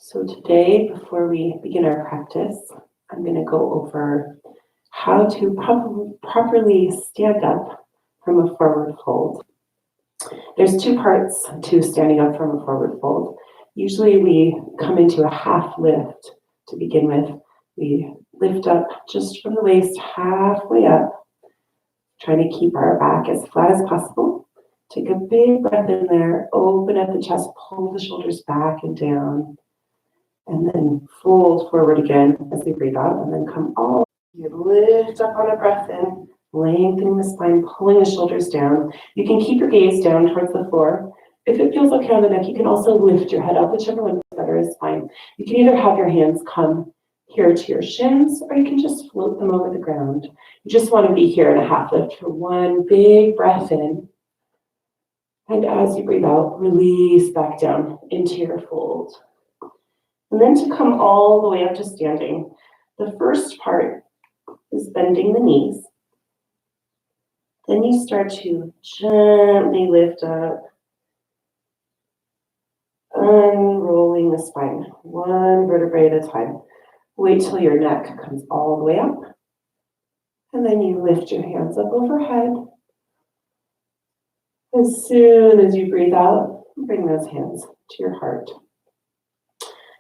So today, before we begin our practice, I'm going to go over how to properly stand up from a forward fold. There's two parts to standing up from a forward fold. Usually we come into a half lift to begin with. We lift up just from the waist halfway up, trying to keep our back as flat as possible. Take a big breath in there, open up the chest, pull the shoulders back and down. And then fold forward again as we breathe out, and then come all. You lift up on a breath in, lengthening the spine, pulling the shoulders down. You can keep your gaze down towards the floor. If it feels okay on the neck, you can also lift your head up, whichever one is better is fine. You can either have your hands come here to your shins, or you can just float them over the ground. You just want to be here in a half lift for one big breath in. And as you breathe out, release back down into your fold. And then to come all the way up to standing, the first part is bending the knees. Then you start to gently lift up, unrolling the spine, one vertebrae at a time. Wait till your neck comes all the way up. And then you lift your hands up overhead. As soon as you breathe out, bring those hands to your heart.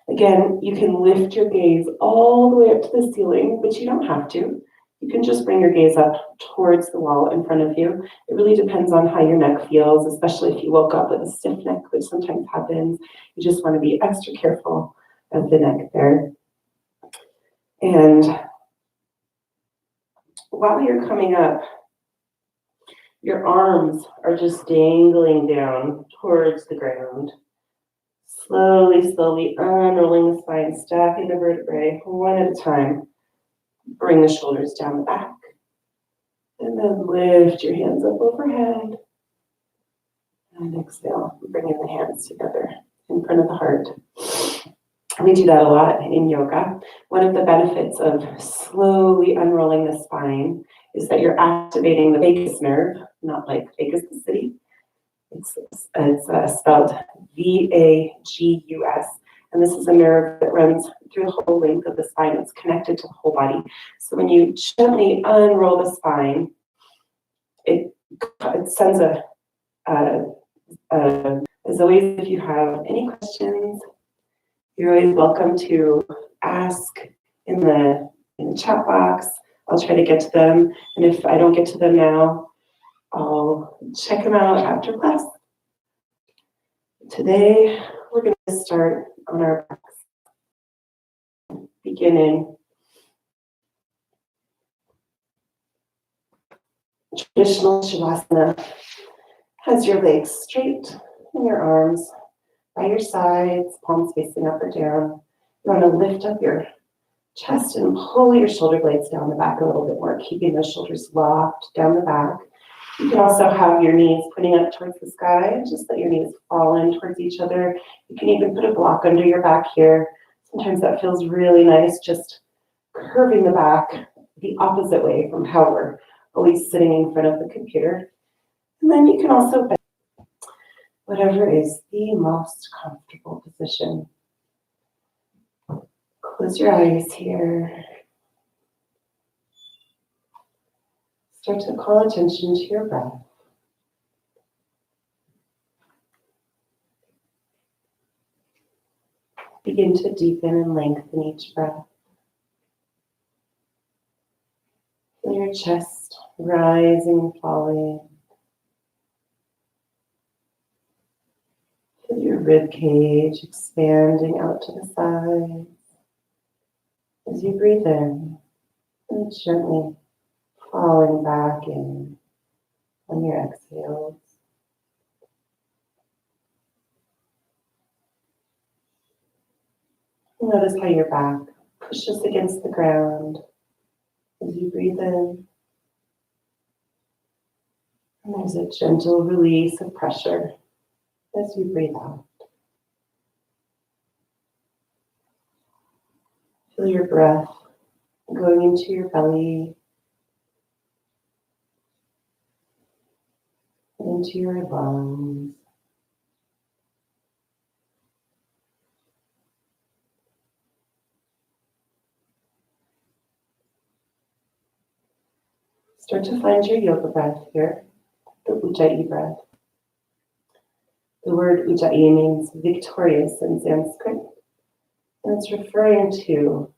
Again, you can lift your gaze all the way up to the ceiling, but you don't have to. You can just bring your gaze up towards the wall in front of you. It really depends on how your neck feels, especially if you woke up with a stiff neck, which sometimes happens. You just want to be extra careful of the neck there. And while you're coming up, your arms are just dangling down towards the ground. Slowly unrolling the spine, stacking the vertebrae one at a time. Bring the shoulders down the back. And then lift your hands up overhead. And exhale, bringing the hands together in front of the heart. We do that a lot in yoga. One of the benefits of slowly unrolling the spine is that you're activating the vagus nerve, not like Vegas the city. It's spelled vagus, and this is a nerve that runs through the whole length of the spine. It's connected to the whole body. So when you gently unroll the spine, it sends as always, if you have any questions, you're always welcome to ask in the chat box. I'll try to get to them, and if I don't get to them now, I'll check them out after class. Today, we're going to start on our backs. Beginning traditional Shavasana has your legs straight and your arms by your sides, palms facing up or down. You want to lift up your chest and pull your shoulder blades down the back a little bit more, keeping those shoulders locked down the back. You can also have your knees pointing up towards the sky, just let your knees fall in towards each other. You can even put a block under your back here. Sometimes that feels really nice, just curving the back the opposite way from how we're always sitting in front of the computer. And then you can also bend whatever is the most comfortable position. Close your eyes here. Start to call attention to your breath. Begin to deepen and lengthen each breath. Feel your chest rising and falling. Feel your rib cage expanding out to the sides as you breathe in and gently falling back in on your exhales. Notice how your back pushes against the ground as you breathe in. And there's a gentle release of pressure as you breathe out. Feel your breath going into your belly, into your lungs. Start to find your yoga breath here, the Ujjayi breath. The word Ujjayi means victorious in Sanskrit, and it's referring to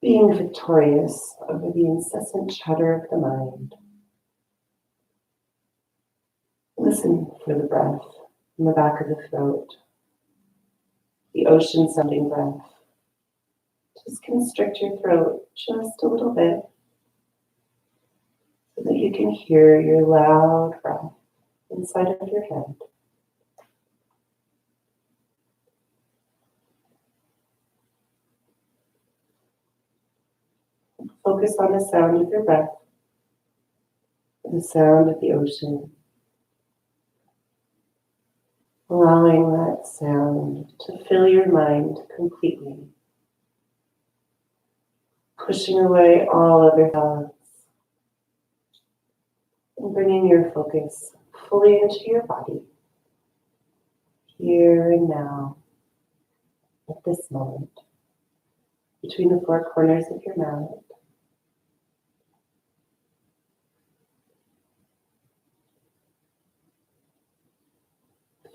being victorious over the incessant chatter of the mind. Listen for the breath in the back of the throat, the ocean-sounding breath. Just constrict your throat just a little bit so that you can hear your loud breath inside of your head. Focus on the sound of your breath, the sound of the ocean, allowing that sound to fill your mind completely, pushing away all other thoughts, and bringing your focus fully into your body, here and now, at this moment, between the four corners of your mouth.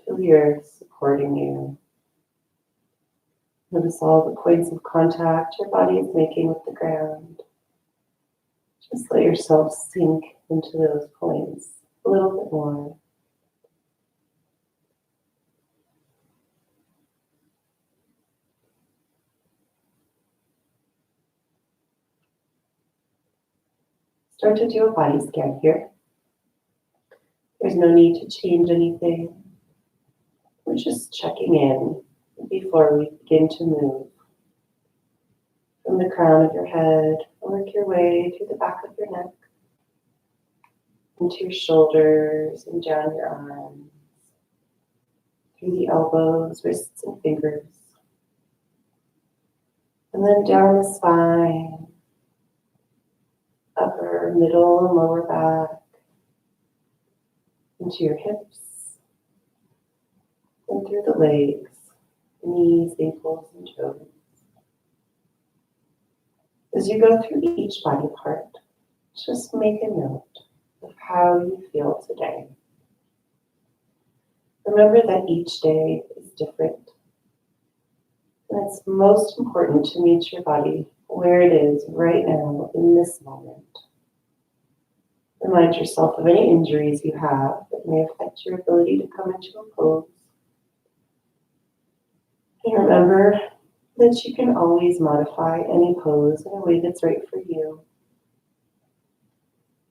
Feel the earth supporting you. Notice all the points of contact your body is making with the ground. Just let yourself sink into those points a little bit more. Start to do a body scan here. There's no need to change anything. We're just checking in before we begin to move. From the crown of your head, work your way through the back of your neck, into your shoulders and down your arms, through the elbows, wrists, and fingers, and then down the spine, upper, middle, and lower back, into your hips, and through the legs, knees, ankles, and toes. As you go through each body part, just make a note of how you feel today. Remember that each day is different, and it's most important to meet your body where it is right now in this moment. Remind yourself of any injuries you have that may affect your ability to come into a pose. And remember that you can always modify any pose in a way that's right for you.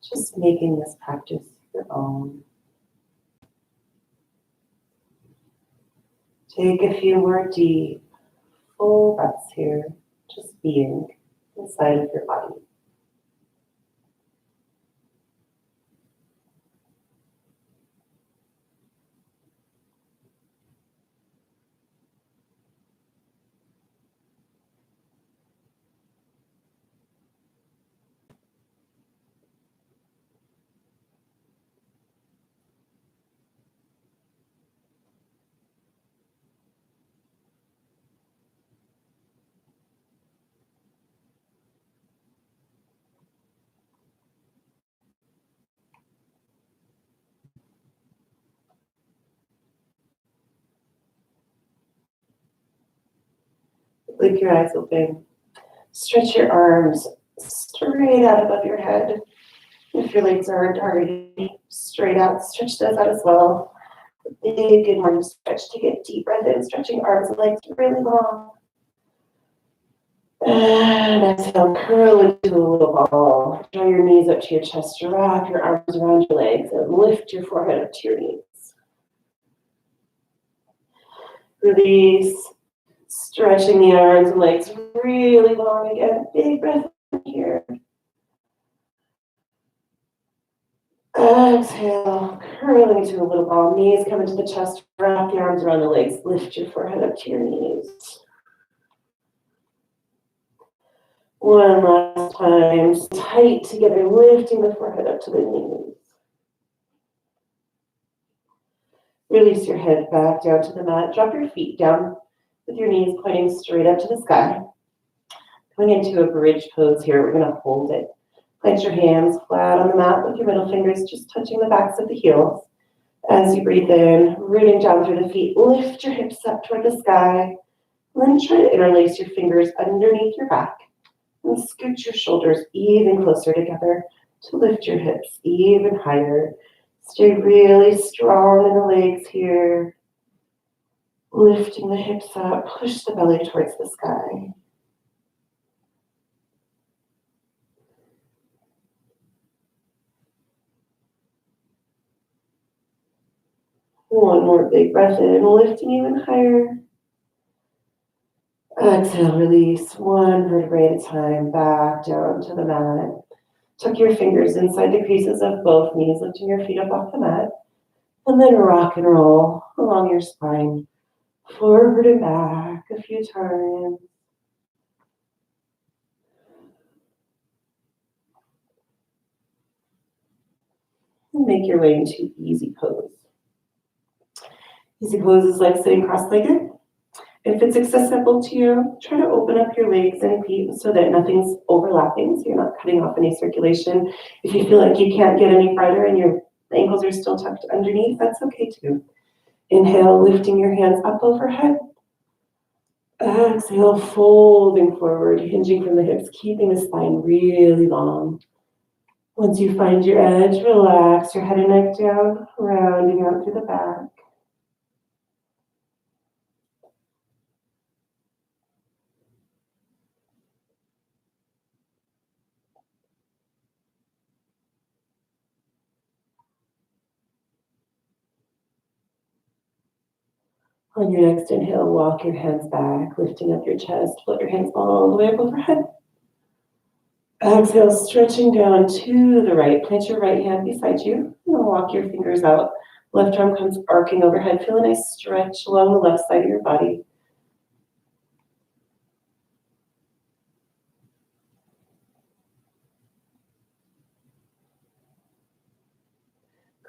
Just making this practice your own. Take a few more deep, full breaths here, just being inside of your body. Blink your eyes open. Stretch your arms straight out above your head. If your legs aren't already straight out, stretch those out as well. Big and morning stretch. Take a deep breath in, stretching arms and legs really long. And exhale, curl into a little ball. Draw your knees up to your chest. Wrap your arms around your legs and lift your forehead up to your knees. Release. Stretching the arms and legs really long again. Big breath in here. Exhale, curling into a little ball. Knees come into the chest. Wrap the arms around the legs. Lift your forehead up to your knees. One last time. Tight together, lifting the forehead up to the knees. Release your head back down to the mat. Drop your feet down with your knees pointing straight up to the sky. Coming into a bridge pose here, we're going to hold it. Plant your hands flat on the mat with your middle fingers just touching the backs of the heels. As you breathe in, rooting down through the feet, lift your hips up toward the sky. And then try to interlace your fingers underneath your back and scoot your shoulders even closer together to lift your hips even higher. Stay really strong in the legs here. Lifting the hips up, push the belly towards the sky. One more big breath in, lifting even higher. Exhale, release one vertebrae at a time, back down to the mat. Tuck your fingers inside the creases of both knees, lifting your feet up off the mat. And then rock and roll along your spine, forward and back a few times. And make your way into easy pose. Easy pose is like sitting cross-legged. If it's accessible to you, try to open up your legs and feet so that nothing's overlapping, so you're not cutting off any circulation. If you feel like you can't get any farther and your ankles are still tucked underneath, that's okay too. Inhale, lifting your hands up overhead. Exhale, folding forward, hinging from the hips, keeping the spine really long. Once you find your edge, relax your head and neck down, rounding out through the back. On your next inhale, walk your hands back, lifting up your chest, float your hands all the way up overhead. Exhale, stretching down to the right. Plant your right hand beside you and walk your fingers out. Left arm comes arcing overhead. Feel a nice stretch along the left side of your body.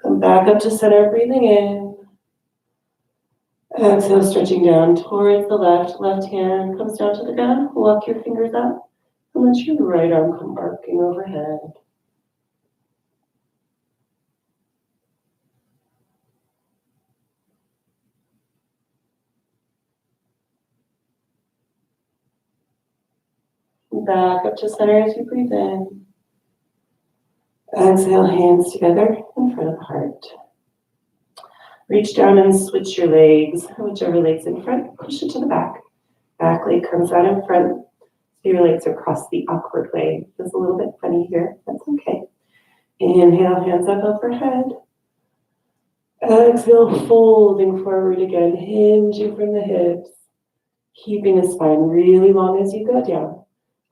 Come back up to center, breathing in. Exhale, stretching down towards the left. Left hand comes down to the ground. Walk your fingers up. And let your right arm come arcing overhead. Back up to center as you breathe in. Exhale, hands together in front of the heart. Reach down and switch your legs, whichever leg's in front, push it to the back. Back leg comes out in front, so your legs are crossed the awkward way. It's a little bit funny here, that's okay. Inhale, hands up overhead. Exhale, folding forward again, hinging from the hips, keeping the spine really long as you go down.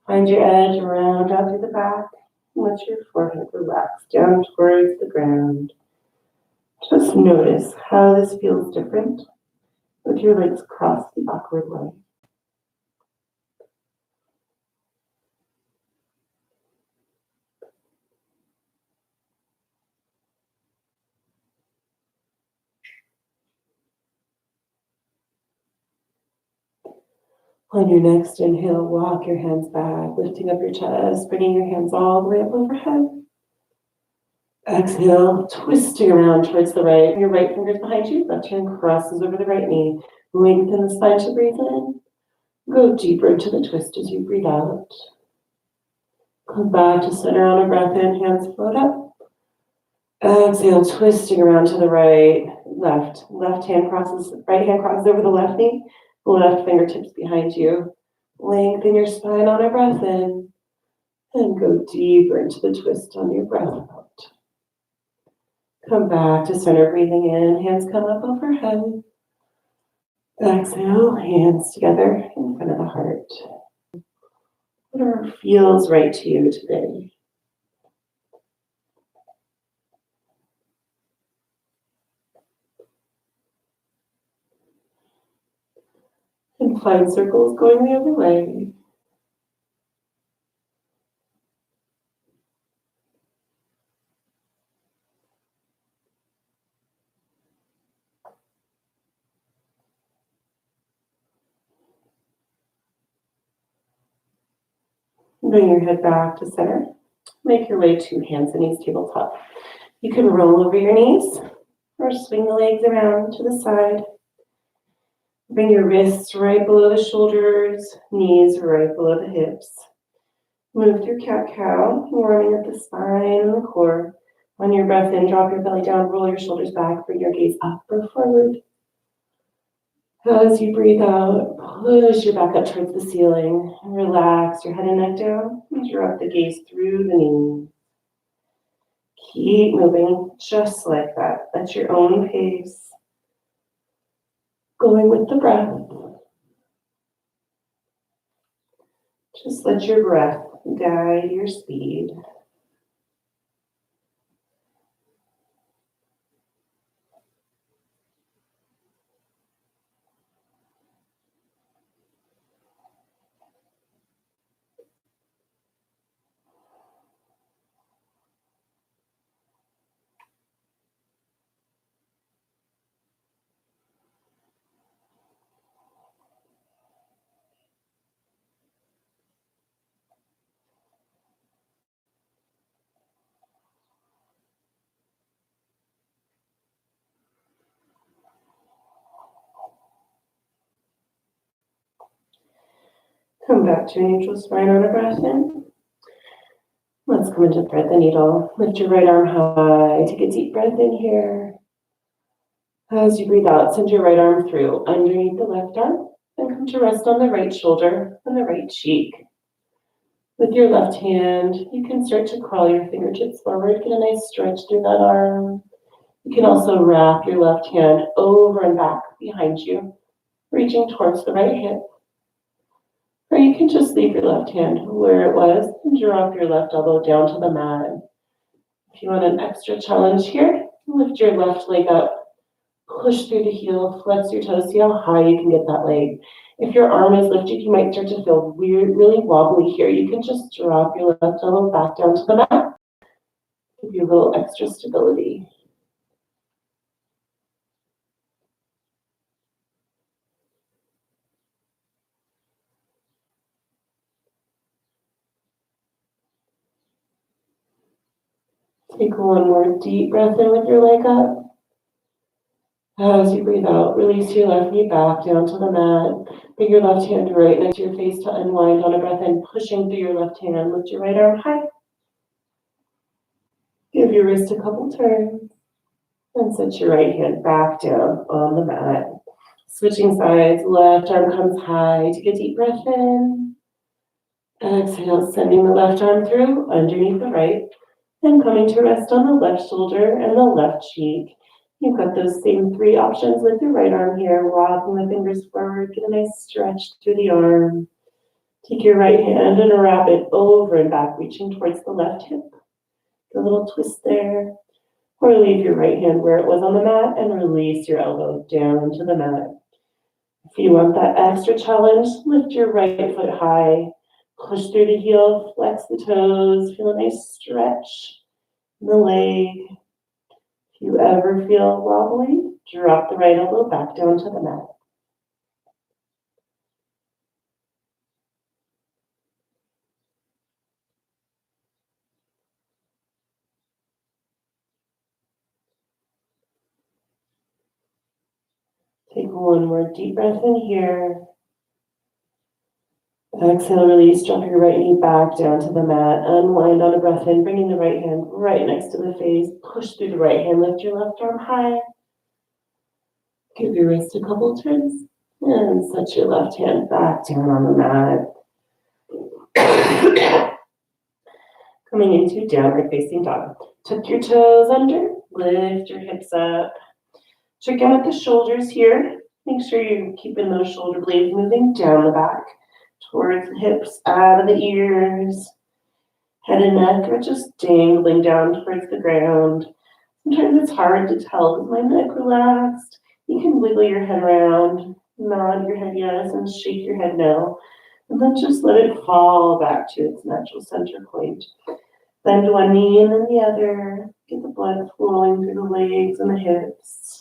Find your edge, round out through the back, and let your forehead relax down towards the ground. Just notice how this feels different with your legs crossed the awkward way. On your next inhale, walk your hands back, lifting up your chest, bringing your hands all the way up overhead. Exhale, twisting around towards the right. Your right finger's behind you, left hand crosses over the right knee. Lengthen the spine to breathe in. Go deeper into the twist as you breathe out. Come back to center on a breath in, hands float up. Exhale, twisting around to the right, left. Right hand crosses over the left knee. Left fingertips behind you. Lengthen your spine on a breath in. And go deeper into the twist on your breath out. Come back to center, breathing in. Hands come up overhead. Exhale, hands together in front of the heart. Whatever feels right to you today. And find circles going the other way. Bring your head back to center. Make your way to hands and knees tabletop. You can roll over your knees or swing the legs around to the side. Bring your wrists right below the shoulders, knees right below the hips. Move through cat-cow, warming up the spine and the core. On your breath in, drop your belly down, roll your shoulders back, bring your gaze up or forward. As you breathe out, push your back up towards the ceiling. Relax your head and neck down and drop the gaze through the knees. Keep moving just like that at your own pace. Going with the breath. Just let your breath guide your speed. Come back to a neutral spine on a breath in. Let's come into thread the needle. Lift your right arm high. Take a deep breath in here. As you breathe out, send your right arm through underneath the left arm and come to rest on the right shoulder and the right cheek. With your left hand, you can start to crawl your fingertips forward. Get a nice stretch through that arm. You can also wrap your left hand over and back behind you, reaching towards the right hip. Or you can just leave your left hand where it was and drop your left elbow down to the mat. If you want an extra challenge here, lift your left leg up, push through the heel, flex your toes, see how high you can get that leg. If your arm is lifted, you might start to feel weird, really wobbly here. You can just drop your left elbow back down to the mat. Give you a little extra stability. Take one more deep breath in with your leg up. As you breathe out, release your left knee back down to the mat. Bring your left hand right next to your face to unwind on a breath in, pushing through your left hand. Lift your right arm high. Give your wrist a couple turns. And set your right hand back down on the mat. Switching sides, left arm comes high. Take a deep breath in. Exhale, sending the left arm through underneath the right. And coming to rest on the left shoulder and the left cheek. You've got those same three options with your right arm here. Walking the fingers forward, get a nice stretch through the arm. Take your right hand and wrap it over and back, reaching towards the left hip. A little twist there. Or leave your right hand where it was on the mat and release your elbow down to the mat. If you want that extra challenge, lift your right foot high. Push through the heel, flex the toes, feel a nice stretch in the leg. If you ever feel wobbly, drop the right elbow back down to the mat. Take one more deep breath in here. Exhale, release, drop your right knee back down to the mat. Unwind on a breath in, bringing the right hand right next to the face. Push through the right hand, lift your left arm high. Give your wrist a couple turns. And set your left hand back down on the mat. Coming into downward facing dog. Tuck your toes under, lift your hips up. Check in with the shoulders here. Make sure you're keeping those shoulder blades moving down the back, towards the hips, out of the ears. Head and neck are just dangling down towards the ground. Sometimes it's hard to tell, is my neck relaxed? You can wiggle your head around, nod your head yes, and shake your head no. And then just let it fall back to its natural center point. Bend one knee and then the other. Get the blood flowing through the legs and the hips.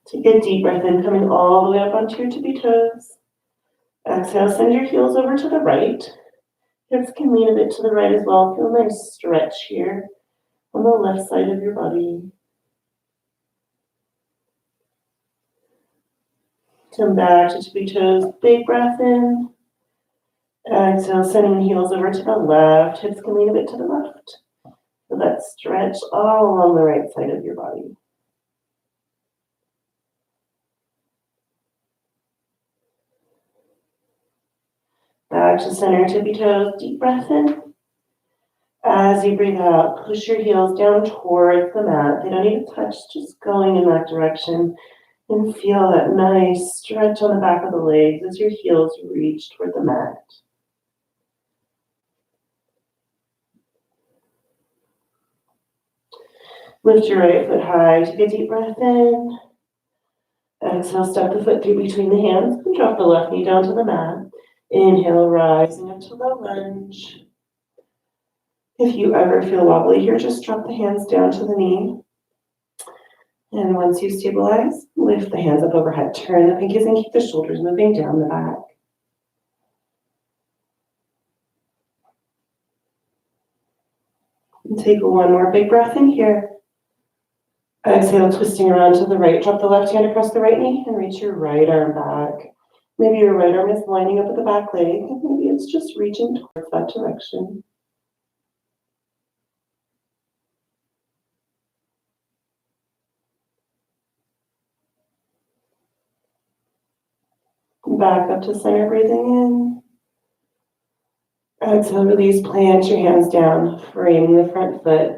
Take a deep breath in, coming all the way up onto your tippy toes. Exhale, send your heels over to the right. Hips can lean a bit to the right as well. Feel a nice stretch here on the left side of your body. Come back to tippy toes, big breath in. Exhale, sending the heels over to the left. Hips can lean a bit to the left. So that stretch all along the right side of your body. Back to center, tippy toes, deep breath in. As you breathe out, push your heels down towards the mat. They don't need to touch, just going in that direction. And feel that nice stretch on the back of the legs as your heels reach toward the mat. Lift your right foot high, take a deep breath in. Exhale, step the foot through between the hands and drop the left knee down to the mat. Inhale, rising up to low lunge. If you ever feel wobbly here, just drop the hands down to the knee. And once you stabilize, lift the hands up overhead. Turn the pinkies and keep the shoulders moving down the back. And take one more big breath in here. Exhale, twisting around to the right. Drop the left hand across the right knee and reach your right arm back. Maybe your right arm is lining up with the back leg. Maybe it's just reaching towards that direction. Back up to center, breathing in. Exhale, release, plant your hands down, framing the front foot.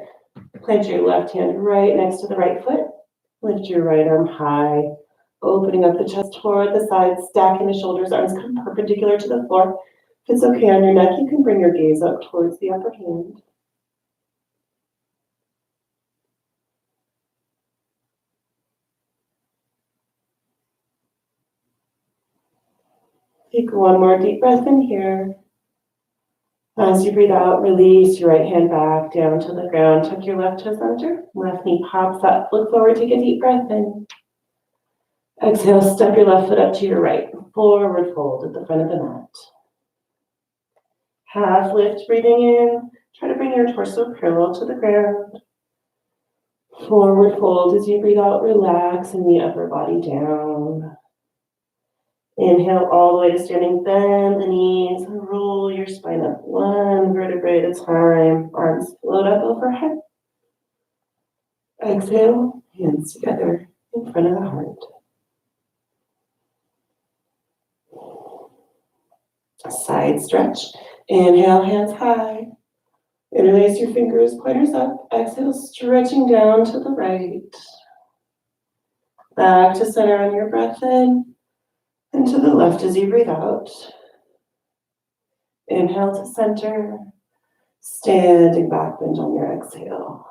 Plant your left hand right next to the right foot. Lift your right arm high, opening up the chest toward the side, stacking the shoulders, arms come perpendicular to the floor. If it's okay on your neck, you can bring your gaze up towards the upper hand. Take one more deep breath in here. As you breathe out, release your right hand back down to the ground. Tuck your left toes under. Left knee pops up. Look forward. Take a deep breath in. Exhale, step your left foot up to your right. Forward fold at the front of the mat. Half lift, breathing in. Try to bring your torso parallel to the ground. Forward fold as you breathe out, relaxing the upper body down. Inhale all the way to standing, bend the knees, roll your spine up one vertebrae at a time. Arms float up overhead. Exhale, hands together in front of the heart. Side stretch. Inhale, hands high. Interlace your fingers, pointers up. Exhale, stretching down to the right. Back to center on your breath in. And to the left as you breathe out. Inhale to center. Standing back, bend on your exhale.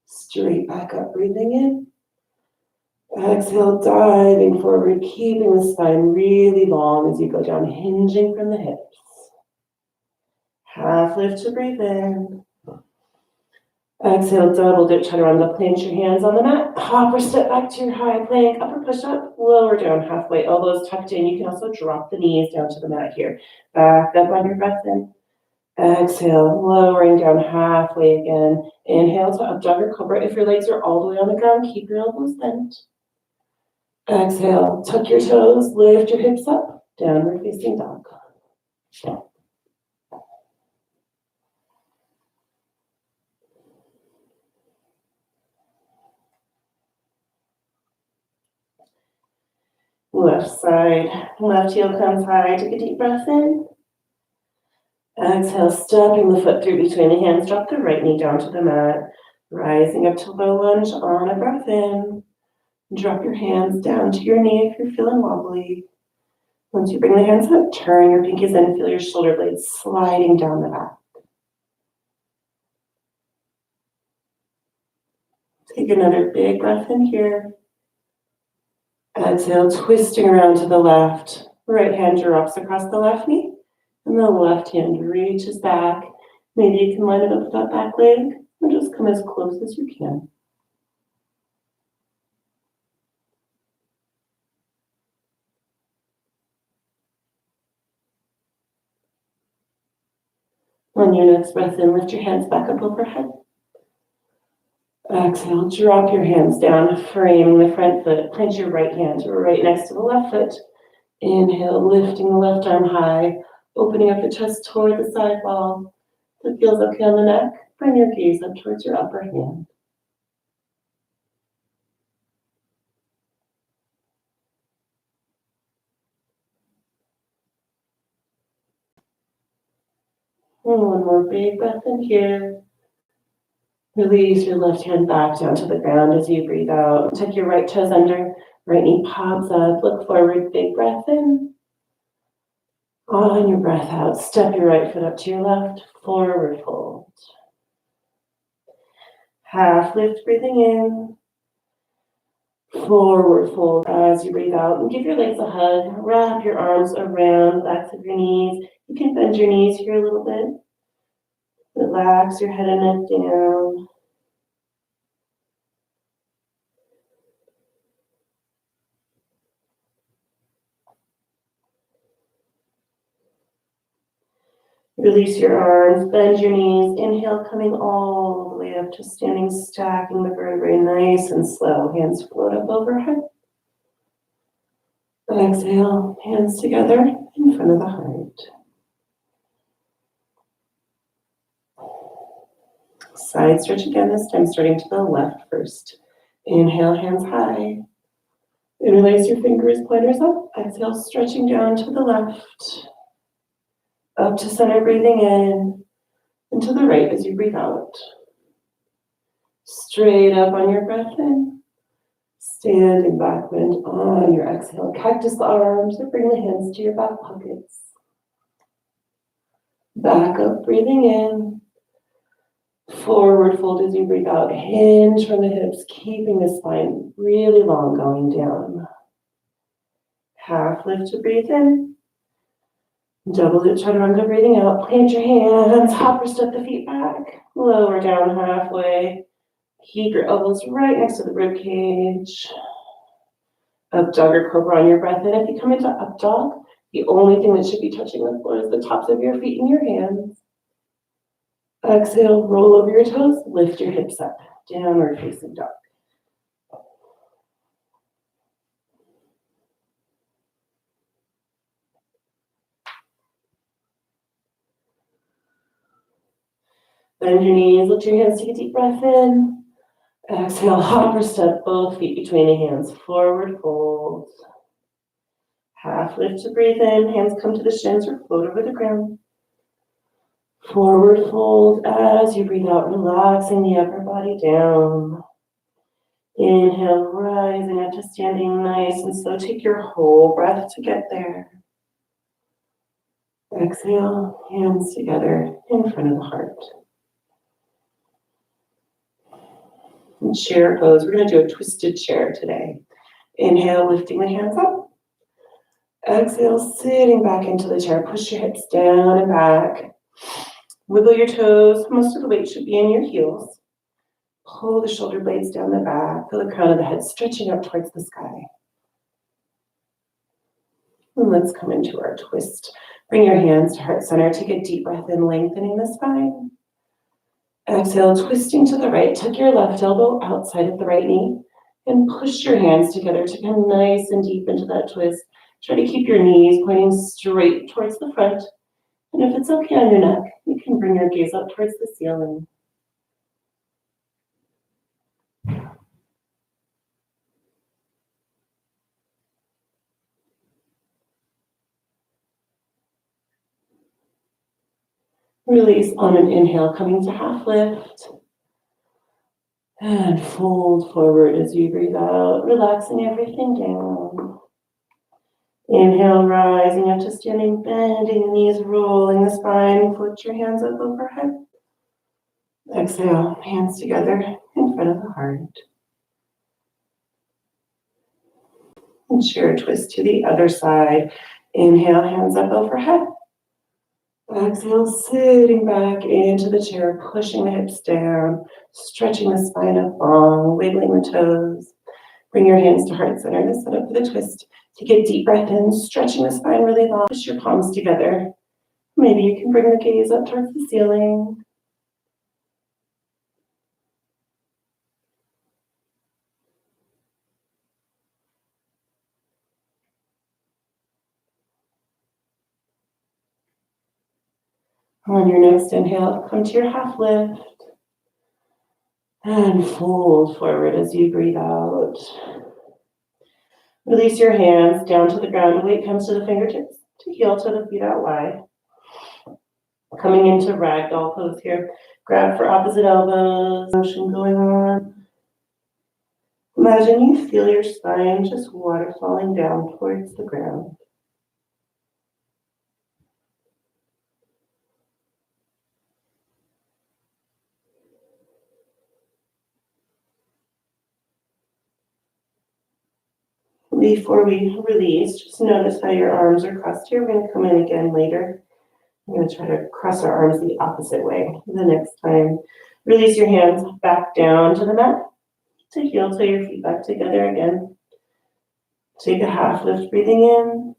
Straight back up, breathing in. Exhale, diving forward, keeping the spine really long as you go down, hinging from the hips. Half lift to breathe in. Exhale, double dip chaturanga. Plant your hands on the mat. Hop or step back to your high plank. Upper push up. Lower down halfway. Elbows tucked in. You can also drop the knees down to the mat here. Back up on your breath in. Exhale, lowering down halfway again. Inhale to up dog or cobra. If your legs are all the way on the ground, keep your elbows bent. Exhale, tuck your toes. Lift your hips up. Downward facing dog. Left side, left heel comes high. Take a deep breath in. Exhale, stepping the foot through between the hands. Drop the right knee down to the mat. Rising up to low lunge on a breath in. Drop your hands down to your knee if you're feeling wobbly. Once you bring the hands up, turn your pinkies in. Feel your shoulder blades sliding down the back. Take another big breath in here. Exhale, twisting around to the left. Right hand drops across the left knee, and the left hand reaches back. Maybe you can line it up with that back leg, or just come as close as you can. On your next breath in, lift your hands back up overhead. Exhale, drop your hands down, framing the front foot. Plant your right hand right next to the left foot. Inhale, lifting the left arm high, opening up the chest toward the side wall. If it feels okay on the neck, bring your gaze up towards your upper hand. And one more big breath in here. Release your left hand back down to the ground as you breathe out. Tuck your right toes under, right knee pops up, look forward, big breath in. On your breath out, step your right foot up to your left, forward fold. Half lift, breathing in. Forward fold as you breathe out, and give your legs a hug. Wrap your arms around the backs of your knees. You can bend your knees here a little bit. Relax your head and neck down. Release your arms, bend your knees. Inhale, coming all the way up to standing, stacking the vertebrae nice and slow. Hands float up overhead. Exhale, hands together in front of the heart. Side stretch again, this time starting to the left first. Inhale, hands high. Interlace your fingers, pointers up. Exhale, stretching down to the left. Up to center, breathing in. And to the right as you breathe out. Straight up on your breath in. Standing back bend on your exhale. Cactus the arms or bring the hands to your back pockets. Back up, breathing in. Forward fold as you breathe out. Hinge from the hips, keeping the spine really long going down. Half lift to breathe in. Double the chaturanga, breathing out. Plant your hands, hop or step the feet back. Lower down halfway. Keep your elbows right next to the rib cage. Up dog or cobra on your breath in. If you come into up dog, the only thing that should be touching the floor is the tops of your feet and your hands. Exhale, roll over your toes, lift your hips up. Downward facing dog. Bend your knees, lift your hands, take a deep breath in. Exhale, hop or step both feet between the hands. Forward fold. Half lift to breathe in. Hands come to the shins or float over the ground. Forward fold as you breathe out, relaxing the upper body down. Inhale, rising up to standing nice and slow. Take your whole breath to get there. Exhale, hands together in front of the heart. And chair pose. We're going to do a twisted chair today. Inhale, lifting the hands up. Exhale, sitting back into the chair. Push your hips down and back. Wiggle your toes. Most of the weight should be in your heels. Pull the shoulder blades down the back. Feel the crown of the head stretching up towards the sky. And let's come into our twist. Bring your hands to heart center. Take a deep breath in, lengthening the spine. Exhale, twisting to the right. Tuck your left elbow outside of the right knee and push your hands together to come nice and deep into that twist. Try to keep your knees pointing straight towards the front. And if it's okay on your neck, you can bring your gaze up towards the ceiling. Release on an inhale, coming to half lift. And fold forward as you breathe out, relaxing everything down. Inhale, rising up to standing, bending the knees, rolling the spine, float your hands up overhead. Exhale, hands together in front of the heart. And chair twist to the other side. Inhale, hands up overhead. Exhale, sitting back into the chair, pushing the hips down, stretching the spine up long, wiggling the toes. Bring your hands to heart center to set up for the twist. Take a deep breath in, stretching the spine really long. Push your palms together. Maybe you can bring the gaze up towards the ceiling. On your next inhale, come to your half lift and fold forward as you breathe out. Release your hands down to the ground. Weight comes to the fingertips to heel to the feet out wide. Coming into ragdoll pose here. Grab for opposite elbows. Motion going on. Imagine you feel your spine just waterfalling down towards the ground. Before we release, just notice how your arms are crossed here. We're going to come in again later. I'm going to try to cross our arms the opposite way the next time. Release your hands back down to the mat. To heel to your feet back together again. Take a half lift, breathing in.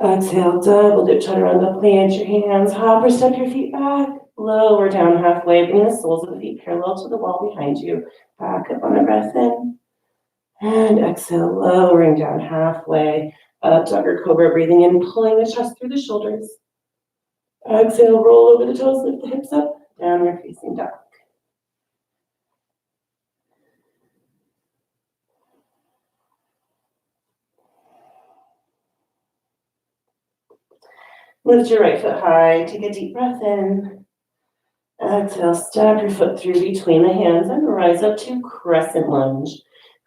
Exhale, double dip, chaturanga, plant your hands, hop or step your feet back. Lower down halfway, bring the soles of the feet parallel to the wall behind you. Back up on a breath in. And exhale, lowering down halfway. Up, dogger cobra, breathing in, pulling the chest through the shoulders. Exhale, roll over the toes, lift the hips up, downward facing dog. Lift your right foot high, take a deep breath in. Exhale, step your foot through between the hands and rise up to crescent lunge.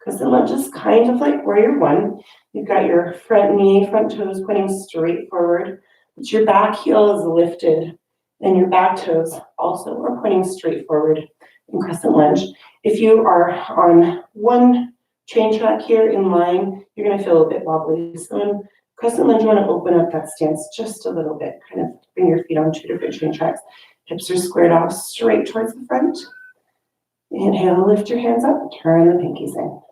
Crescent lunge is kind of like warrior one. You've got your front knee, front toes pointing straight forward, but your back heel is lifted and your back toes also are pointing straight forward in crescent lunge. If you are on one train track here in line, you're going to feel a bit wobbly. So in crescent lunge, you want to open up that stance just a little bit, kind of bring your feet on two different train tracks. Hips are squared off straight towards the front. Inhale, lift your hands up, turn the pinkies in.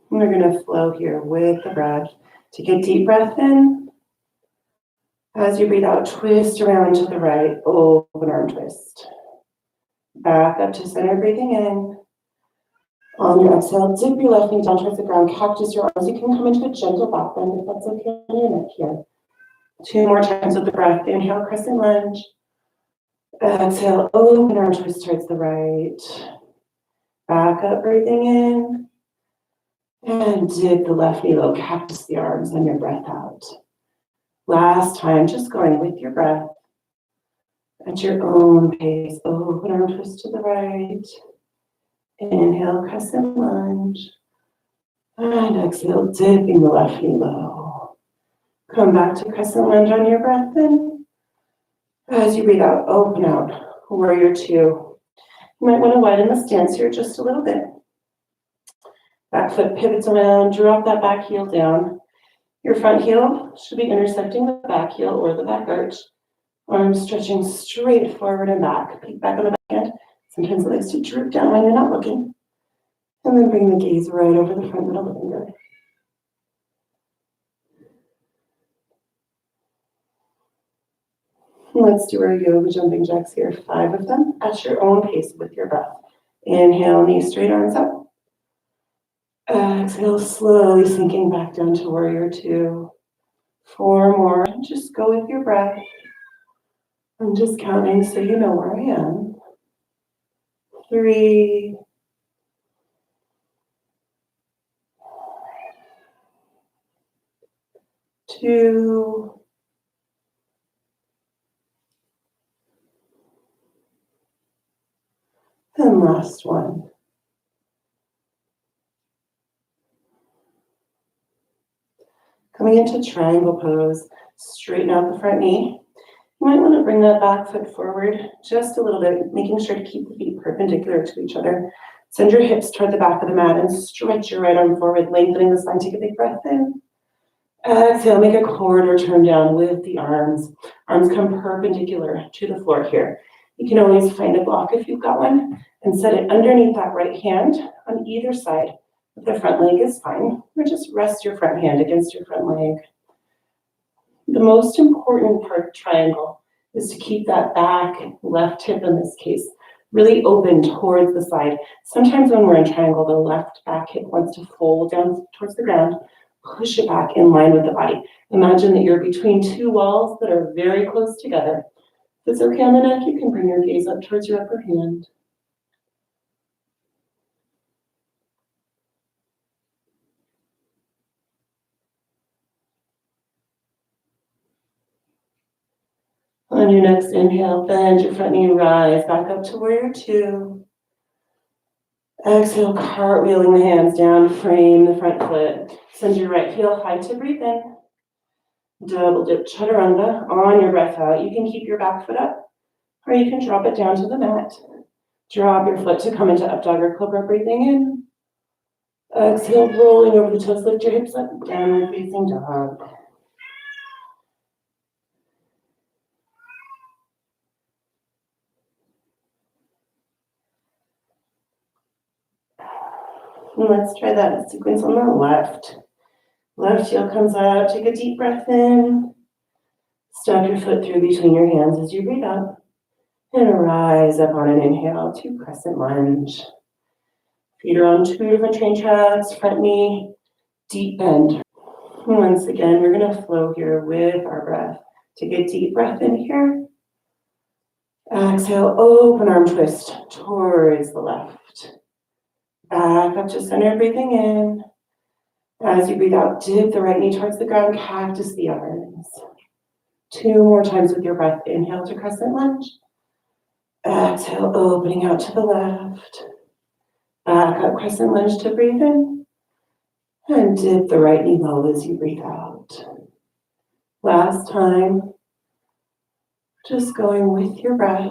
We're going to flow here with the breath. Take a deep breath in. As you breathe out, twist around to the right, open arm twist. Back up to center, breathing in. On your exhale, dip your left knee down towards the ground, cactus your arms. You can come into a gentle back bend if that's okay on your neck here. 2 more times with the breath. Inhale, crescent lunge. Exhale, open arm twist towards the right. Back up, breathing in. And dip the left knee low, cactus the arms on your breath out. Last time, just going with your breath. At your own pace, open arm twist to the right. Inhale, crescent lunge. And exhale, dipping the left knee low. Come back to crescent lunge on your breath in. As you breathe out, open out, warrior two. You might want to widen the stance here just a little bit. Back foot pivots around, drop that back heel down. Your front heel should be intersecting the back heel or the back arch. Arms stretching straight forward and back. Peek back on the back end. Sometimes it likes to droop down when you're not looking. And then bring the gaze right over the front middle finger. Let's do our yoga jumping jacks here. 5 of them at your own pace with your breath. Inhale, knees straight, arms up. Exhale, slowly sinking back down to warrior two. 4 more. Just go with your breath. I'm just counting so you know where I am. 3. 2. And last one. Coming into triangle pose, straighten out the front knee. You might want to bring that back foot forward just a little bit, making sure to keep the feet perpendicular to each other. Send your hips toward the back of the mat and stretch your right arm forward, lengthening the spine. Take a big breath in. Exhale, make a corridor turn down with the arms. Arms come perpendicular to the floor here. You can always find a block if you've got one and set it underneath that right hand on either side. If the front leg is fine, or just rest your front hand against your front leg. The most important part of triangle is to keep that back left hip in this case really open towards the side. Sometimes when we're in triangle, the left back hip wants to fold down towards the ground, push it back in line with the body. Imagine that you're between two walls that are very close together. If it's okay on the neck, you can bring your gaze up towards your upper hand. On your next inhale, bend your front knee, rise back up to warrior two. Exhale, cartwheeling the hands down, frame the front foot. Send your right heel high to breathe in. Double dip chaturanga on your breath out. You can keep your back foot up, or you can drop it down to the mat. Drop your foot to come into up dog or cobra, breathing in. Exhale, rolling over the toes, lift your hips up, downward facing dog. And let's try that sequence on the left. Left heel comes out, take a deep breath in. Step your foot through between your hands as you breathe out. And rise up on an inhale to crescent lunge. Feet are on two different train tracks, front knee, deep bend. And once again, we're gonna flow here with our breath. Take a deep breath in here. Exhale, open arm twist towards the left. Back up to center, breathing in. As you breathe out, dip the right knee towards the ground, cactus the arms. Two more times with your breath. Inhale to crescent lunge. Exhale, opening out to the left. Back up, crescent lunge to breathe in. And dip the right knee low as you breathe out. Last time. Just going with your breath.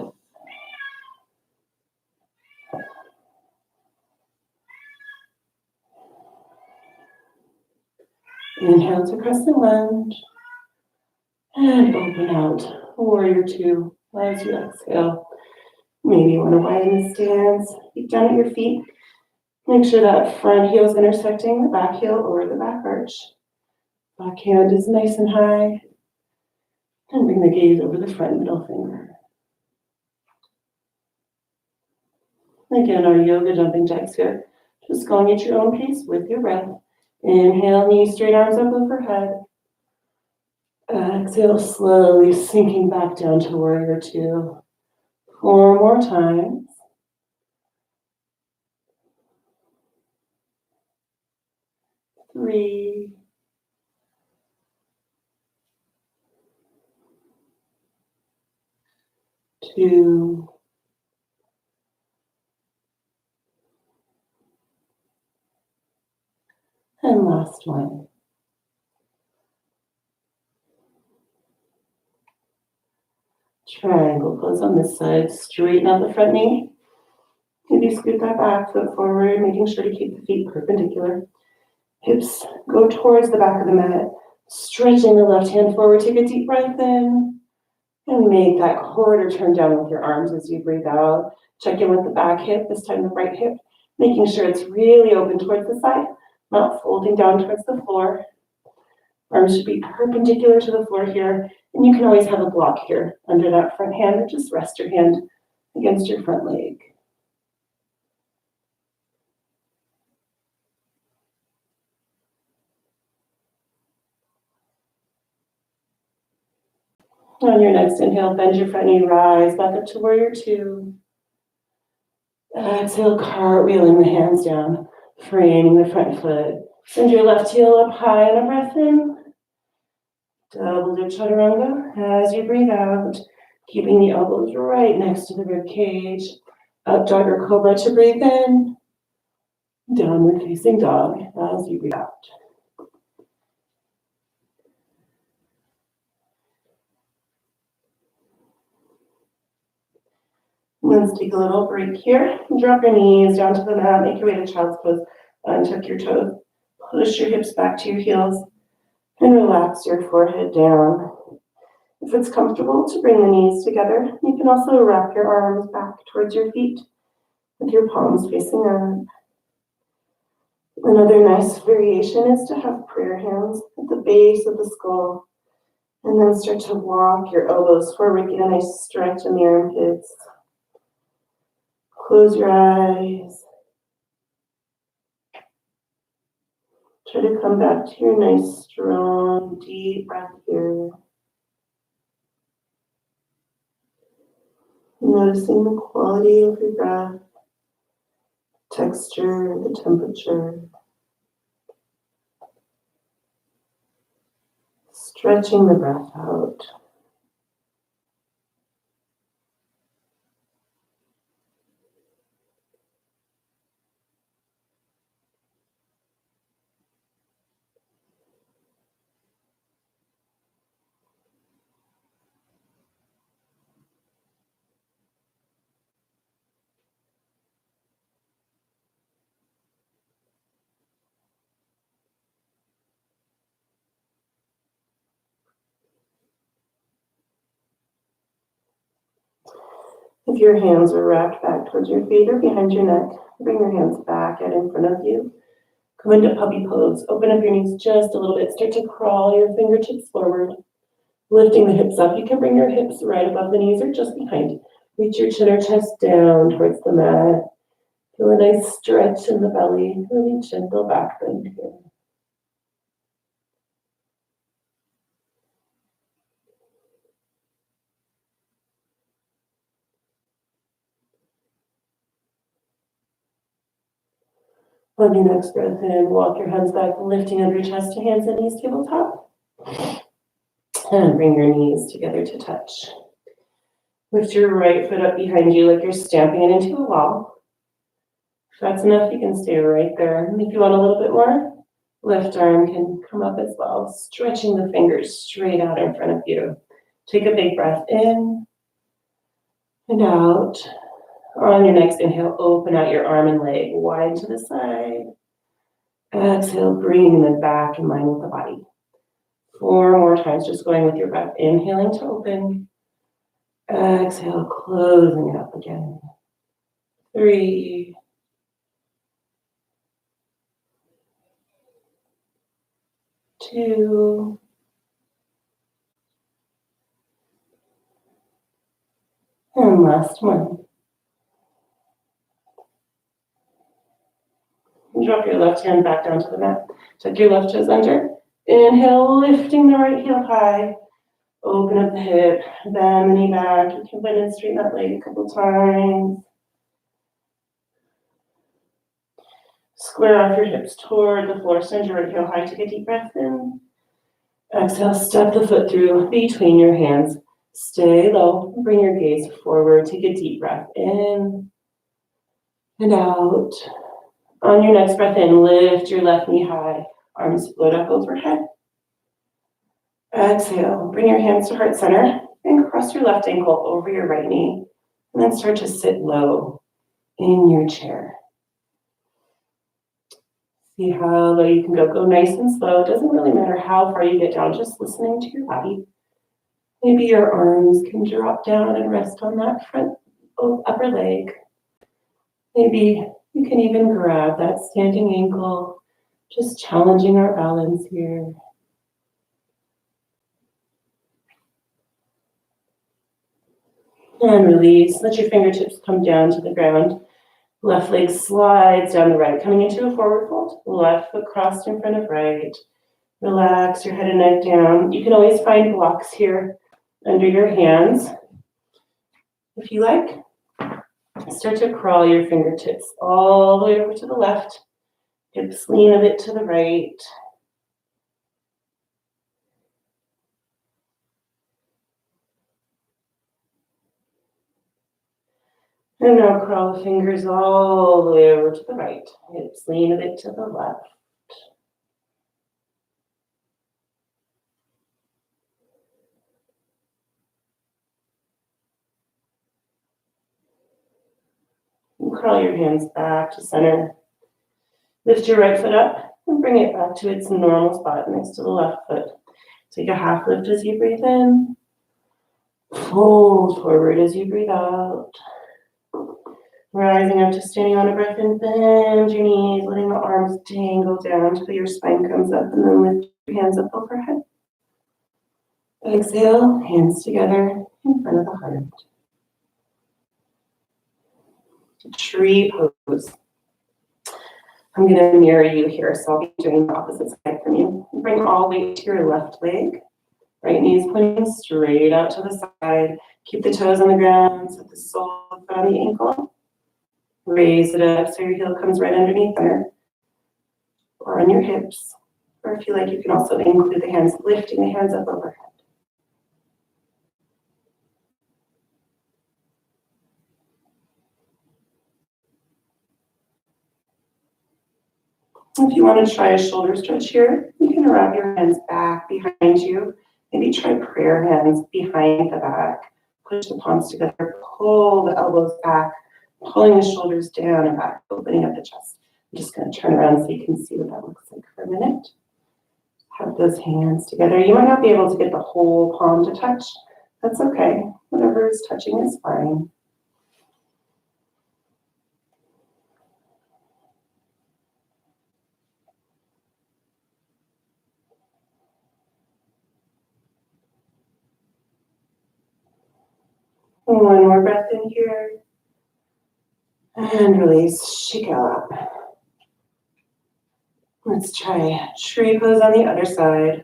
Inhale to crescent lunge. And open out, warrior two. As you exhale, maybe you want to widen the stance. Feet down at your feet. Make sure that front heel is intersecting the back heel or the back arch. Back hand is nice and high. And bring the gaze over the front middle finger. Again, our yoga jumping jacks here. Just going at your own pace with your breath. Inhale, knees straight, arms up overhead. Exhale, slowly sinking back down to warrior two. 4 more times. 3. 2. And last one. Triangle pose on this side. Straighten out the front knee. Maybe scoot that back foot forward, making sure to keep the feet perpendicular. Hips go towards the back of the mat. Stretching the left hand forward. Take a deep breath in. And make that quarter turn down with your arms as you breathe out. Check in with the back hip, this time the right hip. Making sure it's really open towards the side, not folding down towards the floor. Arms should be perpendicular to the floor here. And you can always have a block here under that front hand, or just rest your hand against your front leg. On your next inhale, bend your front knee, rise back up to warrior two. Exhale, cartwheeling the hands down, framing the front foot. Send your left heel up high on a breath in. Double dip chaturanga as you breathe out, keeping the elbows right next to the rib cage. Up dog or cobra to breathe in. Downward facing dog as you breathe out. Let's take a little break here. Drop your knees down to the mat, make your way to child's pose. Untuck your toes, push your hips back to your heels, and relax your forehead down. If it's comfortable to bring the knees together, you can also wrap your arms back towards your feet with your palms facing up. Another nice variation is to have prayer hands at the base of the skull, and then start to walk your elbows forward. Get a nice stretch in the armpits. Close your eyes. Try to come back to your nice, strong, deep breath here. Noticing the quality of your breath, texture, the temperature. Stretching the breath out. If your hands are wrapped back towards your feet or behind your neck, bring your hands back out in front of you. Come into puppy pose. Open up your knees just a little bit. Start to crawl your fingertips forward. Lifting the hips up. You can bring your hips right above the knees or just behind. Reach your chin or chest down towards the mat. Feel a nice stretch in the belly. Really gentle back bend here. On your next breath in, walk your hands back, lifting up your chest to hands and knees, tabletop. And bring your knees together to touch. Lift your right foot up behind you like you're stamping it into a wall. If that's enough, you can stay right there. And if you want a little bit more, left arm can come up as well, stretching the fingers straight out in front of you. Take a big breath in and out. On your next inhale, open out your arm and leg wide to the side. Exhale, bringing them back in line with the body. 4 more times, just going with your breath. Inhaling to open. Exhale, closing it up again. 3, 2, and last one. Drop your left hand back down to the mat. Tuck your left toes under. Inhale, lifting the right heel high. Open up the hip, bend the knee back. You can bend and straighten that leg a couple times. Square off your hips toward the floor. Send your right heel high. Take a deep breath in. Exhale, step the foot through between your hands. Stay low. Bring your gaze forward. Take a deep breath in and out. On your next breath in, lift your left knee high. Arms float up overhead. Exhale, bring your hands to heart center and cross your left ankle over your right knee. And then start to sit low in your chair. See how low you can go. Go nice and slow. It doesn't really matter how far you get down, just listening to your body. Maybe your arms can drop down and rest on that front upper leg. Maybe you can even grab that standing ankle, just challenging our balance here. And release. Let your fingertips come down to the ground. Left leg slides down the right, coming into a forward fold. Left foot crossed in front of right. Relax your head and neck down. You can always find blocks here under your hands. If you like, start to crawl your fingertips all the way over to the left. Hips lean a bit to the right. And now crawl the fingers all the way over to the right. Hips lean a bit to the left. And crawl your hands back to center. Lift your right foot up and bring it back to its normal spot next to the left foot. Take a half lift as you breathe in. Fold forward as you breathe out. Rising up to standing on a breath in, bend your knees, letting the arms dangle down until your spine comes up, and then lift your hands up overhead. Exhale, hands together in front of the heart. Tree pose. I'm going to mirror you here, so I'll be doing the opposite side from you. Bring all weight to your left leg. Right knee's pointing straight out to the side. Keep the toes on the ground, set the sole of the foot on the ankle. Raise it up so your heel comes right underneath there, or on your hips. Or if you like, you can also include the hands, lifting the hands up overhead. If you want to try a shoulder stretch here, you can wrap your hands back behind you. Maybe try prayer hands behind the back. Push the palms together, pull the elbows back, pulling the shoulders down and back, opening up the chest. I'm just going to turn around so you can see what that looks like for a minute. Have those hands together. You might not be able to get the whole palm to touch. That's okay. Whatever is touching is fine. One more breath in here. And release. Shake it out. Let's try tree pose on the other side.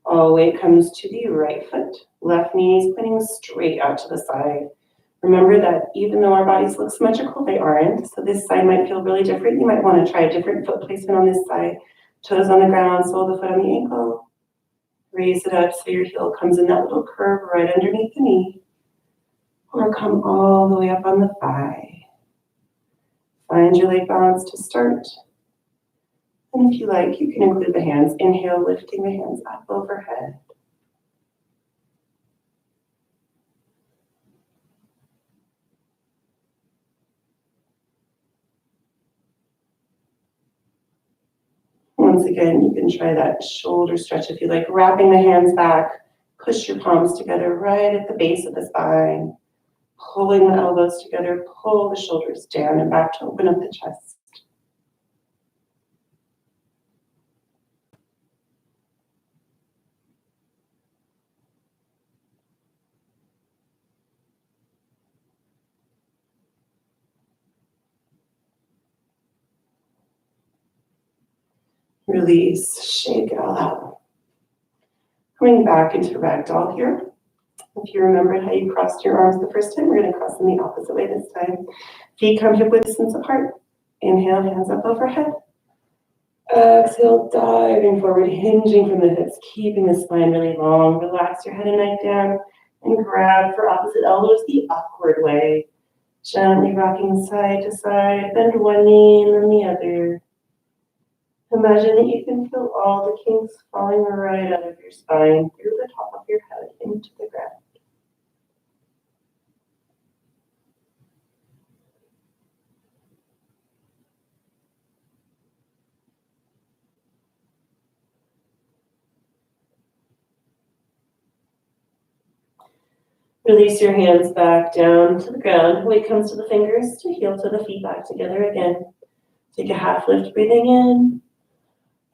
All weight comes to the right foot. Left knee is pointing straight out to the side. Remember that even though our bodies look symmetrical, they aren't. So this side might feel really different. You might want to try a different foot placement on this side. Toes on the ground, sole of the foot on the ankle. Raise it up so your heel comes in that little curve right underneath the knee. Or come all the way up on the thigh. Find your leg balance to start. And if you like, you can include the hands. Inhale, lifting the hands up overhead. Once again, you can try that shoulder stretch if you like, wrapping the hands back. Push your palms together right at the base of the spine. Pulling the elbows together, pull the shoulders down and back to open up the chest. Release, shake it all out. Coming back into ragdoll here. If you remembered how you crossed your arms the first time, we're going to cross them the opposite way this time. Feet come hip width distance apart. Inhale, hands up overhead. Exhale, diving forward, hinging from the hips, keeping the spine really long. Relax your head and neck down and grab for opposite elbows the upward way. Gently rocking side to side, bend one knee and then the other. Imagine that you can feel all the kinks falling right out of your spine through the top of your head into the ground. Release your hands back down to the ground. Weight comes to the fingers, to heel to the feet back together again. Take a half lift, breathing in.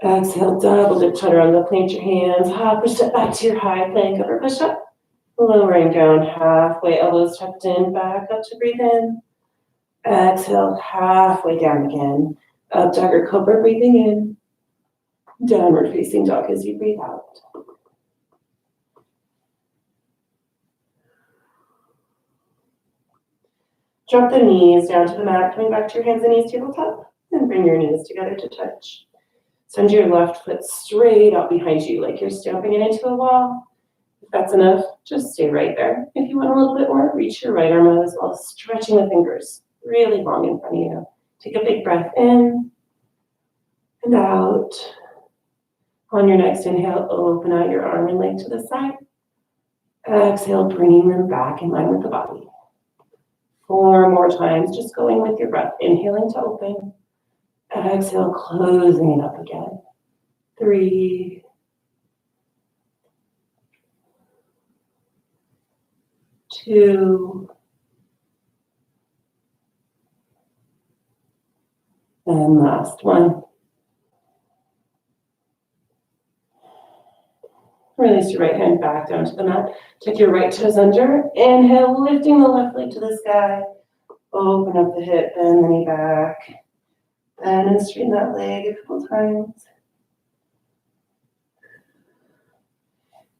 Exhale, double dip, chaturanga, plant your hands, hop or step back to your high plank, upper push up. Lowering down halfway, elbows tucked in, back up to breathe in. Exhale, halfway down again. Up dog or cobra, breathing in. Downward facing dog as you breathe out. Drop the knees down to the mat, coming back to your hands and knees tabletop, and bring your knees together to touch. Send your left foot straight out behind you, like you're stamping it into a wall. If that's enough, just stay right there. If you want a little bit more, reach your right arm out as well, stretching the fingers really long in front of you. Take a big breath in and out. On your next inhale, open out your arm and leg to the side. Exhale, bringing them back in line with the body. 4 more times, just going with your breath. Inhaling to open. Exhale, closing it up again. 3, 2, And last one. Release your right hand back down to the mat. Take your right toes under. Inhale, lifting the left leg to the sky. Open up the hip, bend the knee back. Bend and straighten that leg a couple times.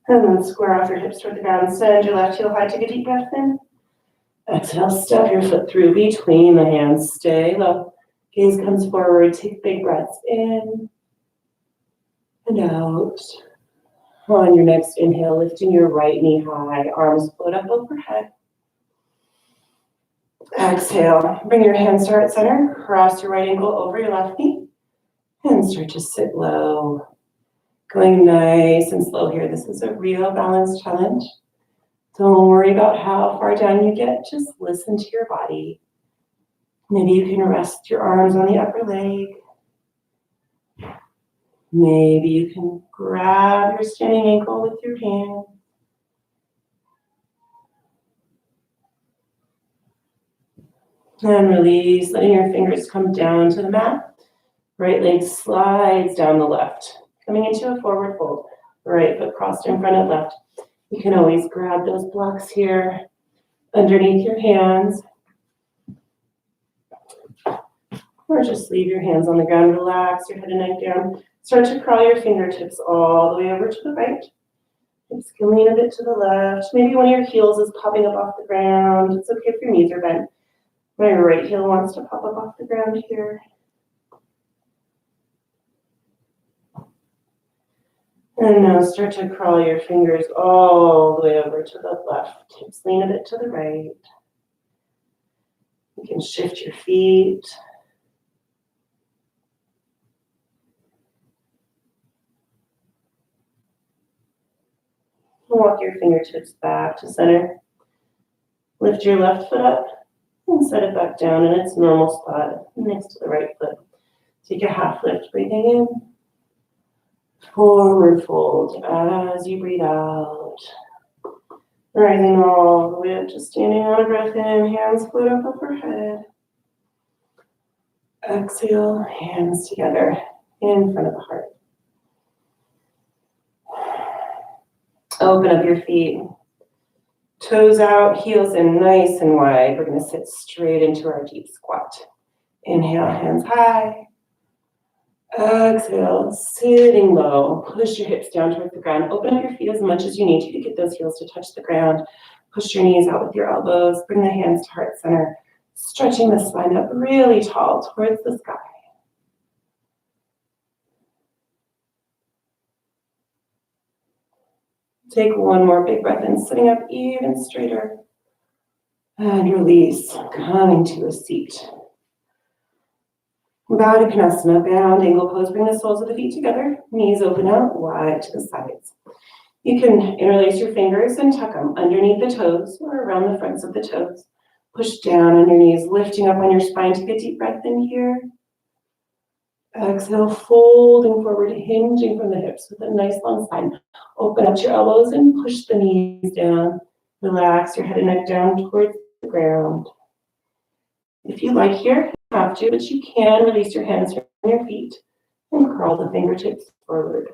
And then square off your hips toward the ground. Send your left heel high. Take a deep breath in. Exhale, step your foot through between the hands. Stay low. Gaze comes forward. Take big breaths in and out. On your next inhale, lifting your right knee high. Arms float up overhead. Exhale. Bring your hands to heart center. Cross your right ankle over your left knee. And start to sit low. Going nice and slow here. This is a real balance challenge. Don't worry about how far down you get. Just listen to your body. Maybe you can rest your arms on the upper leg. Maybe you can grab your standing ankle with your hand. And release, letting your fingers come down to the mat. Right leg slides down the left, coming into a forward fold. Right foot crossed in front of left. You can always grab those blocks here underneath your hands. Or just leave your hands on the ground. Relax your head and neck down. Start to crawl your fingertips all the way over to the right. Hips can lean a bit to the left. Maybe one of your heels is popping up off the ground. It's okay if your knees are bent. My right heel wants to pop up off the ground here. And now start to crawl your fingers all the way over to the left. Hips lean a bit to the right. You can shift your feet. Walk your fingertips back to center. Lift your left foot up and set it back down in its normal spot next to the right foot. Take a half lift, breathing in. Forward fold as you breathe out. Rising all the way up to standing on a breath in. Hands float up overhead. Exhale, hands together in front of the heart. Open up your feet. Toes out, heels in nice and wide. We're going to sit straight into our deep squat. Inhale, hands high. Exhale, sitting low. Push your hips down towards the ground. Open up your feet as much as you need to get those heels to touch the ground. Push your knees out with your elbows. Bring the hands to heart center. Stretching the spine up really tall towards the sky. Take one more big breath in, sitting up even straighter. And release, coming to a seat. Baddha Konasana, bound angle pose. Bring the soles of the feet together. Knees open out, wide to the sides. You can interlace your fingers and tuck them underneath the toes or around the fronts of the toes. Push down on your knees, lifting up on your spine. Take a deep breath in here. Exhale, folding forward, hinging from the hips with a nice long spine. Open up your elbows and push the knees down. Relax your head and neck down towards the ground. If you like here, you have to, but you can release your hands from your feet and curl the fingertips forward.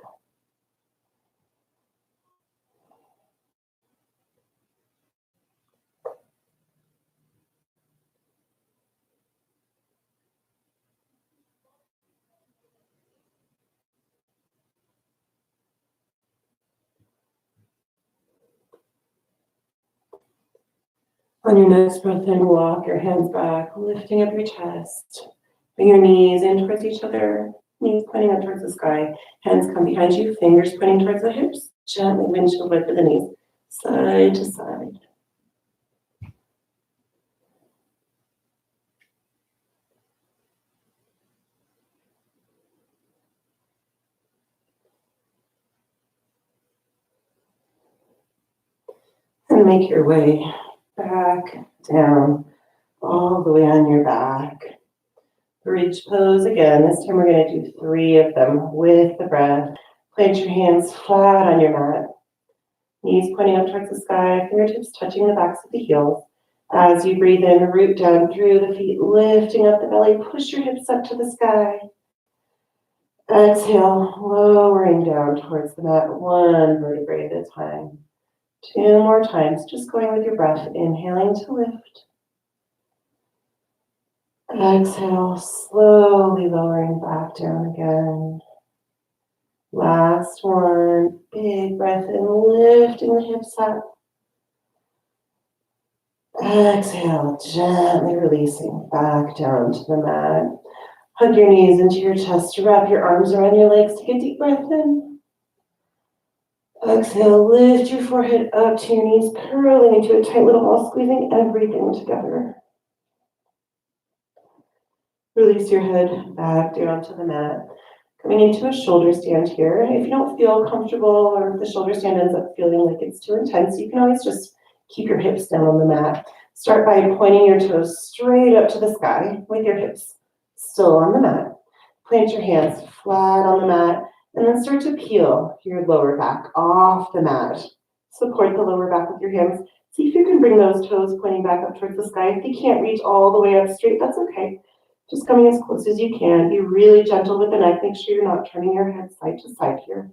On your next breath in, walk your hands back, lifting up your chest. Bring your knees in towards each other, knees pointing up towards the sky. Hands come behind you, fingers pointing towards the hips. Gently windshield wiper the knees, side to side. And make your way back, down, all the way on your back. Bridge pose again. This time we're going to do 3 of them with the breath. Plant your hands flat on your mat. Knees pointing up towards the sky, fingertips touching the backs of the heels. As you breathe in, root down through the feet, lifting up the belly, push your hips up to the sky. Exhale, lowering down towards the mat, one vertebrae at a time. 2 more times, just going with your breath, inhaling to lift. Exhale, slowly lowering back down again. Last one, big breath in, lifting the hips up. Exhale, gently releasing back down to the mat. Hug your knees into your chest, wrap your arms around your legs, take a deep breath in. Exhale, lift your forehead up to your knees, curling into a tight little ball, squeezing everything together. Release your head back down to the mat. Coming into a shoulder stand here. If you don't feel comfortable or if the shoulder stand ends up feeling like it's too intense, you can always just keep your hips down on the mat. Start by pointing your toes straight up to the sky with your hips still on the mat. Plant your hands flat on the mat and then start to peel your lower back off the mat. Support the lower back with your hands. See if you can bring those toes pointing back up towards the sky. If you can't reach all the way up straight, that's okay. Just coming as close as you can. Be really gentle with the neck. Make sure you're not turning your head side to side here.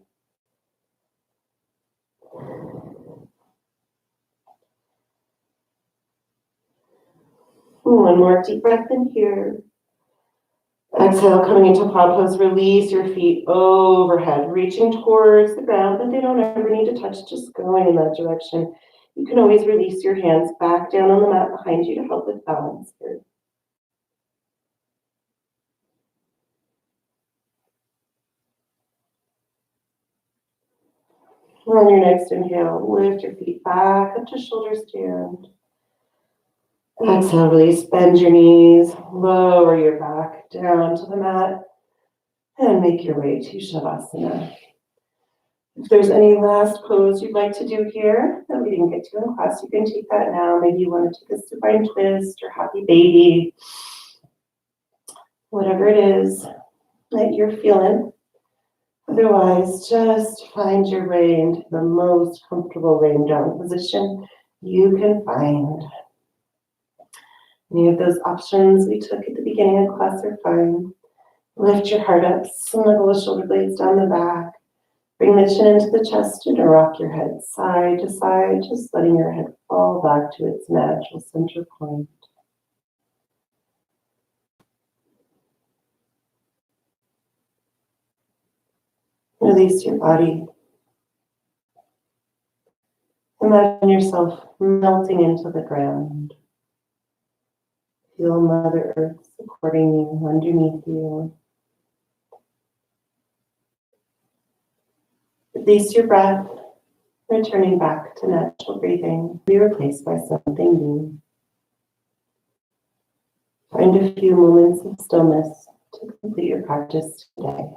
One more deep breath in here. Exhale, coming into pod pose, release your feet overhead, reaching towards the ground, but they don't ever need to touch, just going in that direction. You can always release your hands back down on the mat behind you to help with balance here. On your next inhale, lift your feet back up to shoulder stand. Exhale, release, bend your knees, lower your back down to the mat, and make your way to Shavasana. If there's any last pose you'd like to do here that we didn't get to in class, you can take that now. Maybe you want to take a supine twist or happy baby, whatever it is that you're feeling. Otherwise, just find your way into the most comfortable laying down position you can find. Any of those options we took at the beginning of class are fine. Lift your heart up, snuggle the shoulder blades down the back. Bring the chin into the chest and rock your head side to side, just letting your head fall back to its natural center point. Release your body. Imagine yourself melting into the ground. Feel Mother Earth supporting you underneath you. Release your breath, returning back to natural breathing. Be replaced by something new. Find a few moments of stillness to complete your practice today.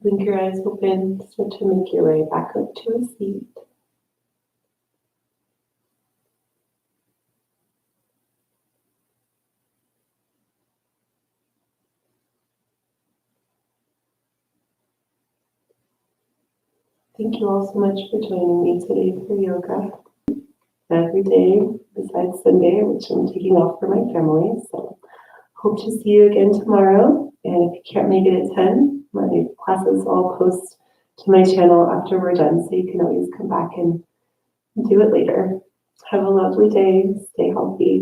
Blink your eyes open, start to make your way back up to a seat. Thank you all so much for joining me today for yoga. Every day besides Sunday, which I'm taking off for my family. So hope to see you again tomorrow. And if you can't make it at 10, my classes all post to my channel after we're done. So you can always come back and do it later. Have a lovely day. Stay healthy.